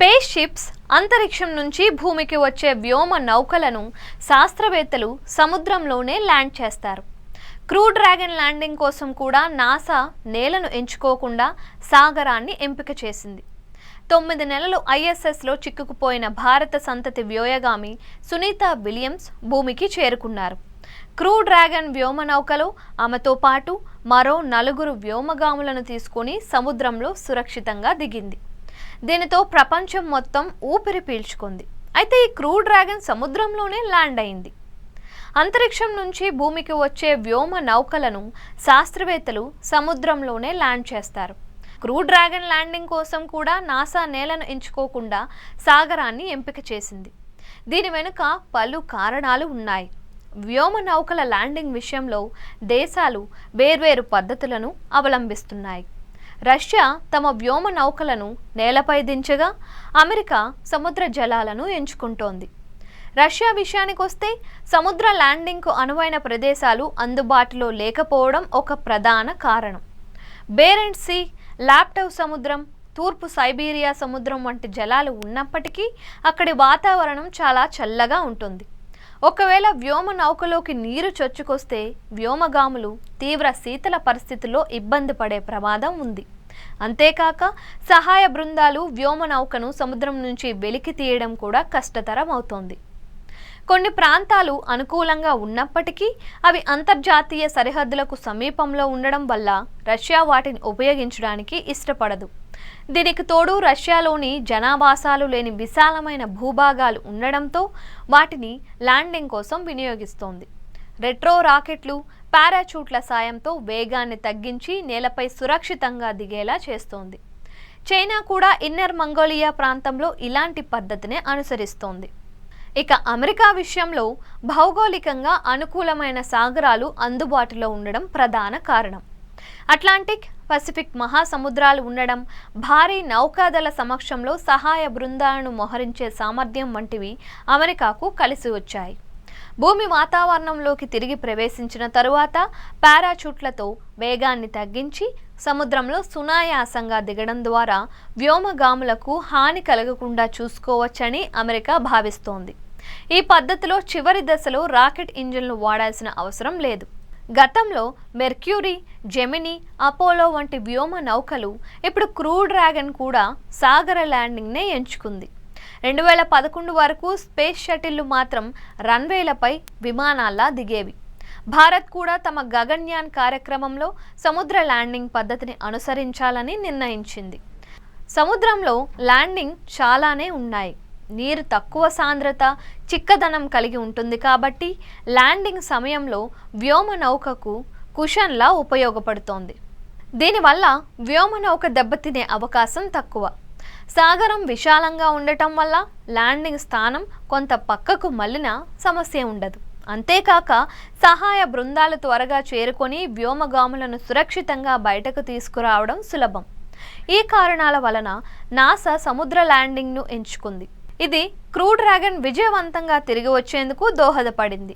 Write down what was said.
Space ships అంతరిక్షం నుంచి భూమికి వచ్చే వ్యోమ నౌకలను శాస్త్రవేత్తలు సముద్రంలోనే ల్యాండ్ చేస్తారు. క్రూ డ్రాగన్ ల్యాండింగ్ కోసం కూడా నాసా నేలను ఎంచుకోకుండా సాగరాన్ని ఎంపిక చేసింది. 9 నెలలు ISSలో చిక్కుకుపోయిన భారత సంతతి వ్యోమగామి సునీతా విలియమ్స్ భూమికి చేరుకున్నారు. క్రూ డ్రాగన్ వ్యోమ నౌకలో ఆమెతో పాటు మరో 4 వ్యోమగాములను తీసుకుని సముద్రంలో సురక్షితంగా దిగింది. దీనితో ప్రపంచం మొత్తం ఊపిరి పీల్చుకుంది. అయితే ఈ క్రూ డ్రాగన్ సముద్రంలోనే ల్యాండ్ అయింది. అంతరిక్షం నుంచి భూమికి వచ్చే వ్యోమ నౌకలను శాస్త్రవేత్తలు సముద్రంలోనే ల్యాండ్ చేస్తారు. క్రూ డ్రాగన్ ల్యాండింగ్ కోసం కూడా నాసా నేలను ఎంచుకోకుండా సాగరాన్ని ఎంపిక చేసింది. దీని వెనుక పలు కారణాలు ఉన్నాయి. వ్యోమ నౌకల ల్యాండింగ్ విషయంలో దేశాలు వేర్వేరు పద్ధతులను అవలంబిస్తున్నాయి. రష్యా తమ వ్యోమ నౌకలను నేలపై దించగా అమెరికా సముద్ర జలాలను ఎంచుకుంటోంది. రష్యా విషయానికొస్తే సముద్ర ల్యాండింగ్కు అనువైన ప్రదేశాలు అందుబాటులో లేకపోవడం ఒక ప్రధాన కారణం. బేరెంట్స్ సీ, లాప్టవ్ సముద్రం, తూర్పు సైబీరియా సముద్రం వంటి జలాలు ఉన్నప్పటికీ అక్కడి వాతావరణం చాలా చల్లగా ఉంటుంది. ఒకవేళ వ్యోమ నౌకలోకి నీరు చొచ్చుకొస్తే వ్యోమగాములు తీవ్ర శీతల పరిస్థితుల్లో ఇబ్బంది పడే ప్రమాదం ఉంది. అంతేకాక సహాయ బృందాలు వ్యోమ నౌకను సముద్రం నుంచి వెలికి తీయడం కూడా కష్టతరం అవుతోంది. కొన్ని ప్రాంతాలు అనుకూలంగా ఉన్నప్పటికీ అవి అంతర్జాతీయ సరిహద్దులకు సమీపంలో ఉండడం వల్ల రష్యా వాటిని ఉపయోగించడానికి ఇష్టపడదు. దీనికి తోడు రష్యాలోని జనావాసాలు లేని విశాలమైన భూభాగాలు ఉండడంతో వాటిని ల్యాండింగ్ కోసం వినియోగిస్తోంది. రెట్రో రాకెట్లు, పారాచూట్ల సాయంతో వేగాన్ని తగ్గించి నేలపై సురక్షితంగా దిగేలా చేస్తోంది. చైనా కూడా ఇన్నర్ మంగోలియా ప్రాంతంలో ఇలాంటి పద్ధతినే అనుసరిస్తోంది. ఇక అమెరికా విషయంలో భౌగోళికంగా అనుకూలమైన సాగరాలు అందుబాటులో ఉండడం ప్రధాన కారణం. అట్లాంటిక్, పసిఫిక్ మహాసముద్రాలు ఉండడం, భారీ నౌకాదళ సమక్షంలో సహాయ బృందాలను మోహరించే సామర్థ్యం వంటివి అమెరికాకు కలిసి వచ్చాయి. భూమి వాతావరణంలోకి తిరిగి ప్రవేశించిన తరువాత పారాచూట్లతో వేగాన్ని తగ్గించి సముద్రంలో సునాయాసంగా దిగడం ద్వారా వ్యోమగాములకు హాని కలగకుండా చూసుకోవచ్చని అమెరికా భావిస్తోంది. ఈ పద్ధతిలో చివరి దశలో రాకెట్ ఇంజిన్లు వాడాల్సిన అవసరం లేదు. గతంలో మెర్క్యూరీ, జెమినీ, అపోలో వంటి వ్యోమ నౌకలు ఇప్పుడు క్రూ డ్రాగన్ కూడా సాగర ల్యాండింగ్నే ఎంచుకుంది. 2011 వరకు స్పేస్ షటిళ్లు మాత్రం రన్వేలపై విమానాల్లా దిగేవి. భారత్ కూడా తమ గగన్యాన్ కార్యక్రమంలో సముద్ర ల్యాండింగ్ పద్ధతిని అనుసరించాలని నిర్ణయించింది. సముద్రంలో ల్యాండింగ్ చాలానే ఉన్నాయి. నీరు తక్కువ సాంద్రత, చిక్కదనం కలిగి ఉంటుంది కాబట్టి ల్యాండింగ్ సమయంలో వ్యోమ నౌకకు కుషన్లా ఉపయోగపడుతోంది. దీనివల్ల వ్యోమ నౌక దెబ్బతినే అవకాశం తక్కువ. సాగరం విశాలంగా ఉండటం వల్ల ల్యాండింగ్ స్థానం కొంత పక్కకు మళ్ళిన సమస్య ఉండదు. అంతేకాక సహాయ బృందాలు త్వరగా చేరుకొని వ్యోమగాములను సురక్షితంగా బయటకు తీసుకురావడం సులభం. ఈ కారణాల వలన నాసా సముద్ర ల్యాండింగ్ను ఎంచుకుంది. ఇది క్రూ డ్రాగన్ విజయవంతంగా తిరిగి వచ్చేందుకు దోహదపడింది.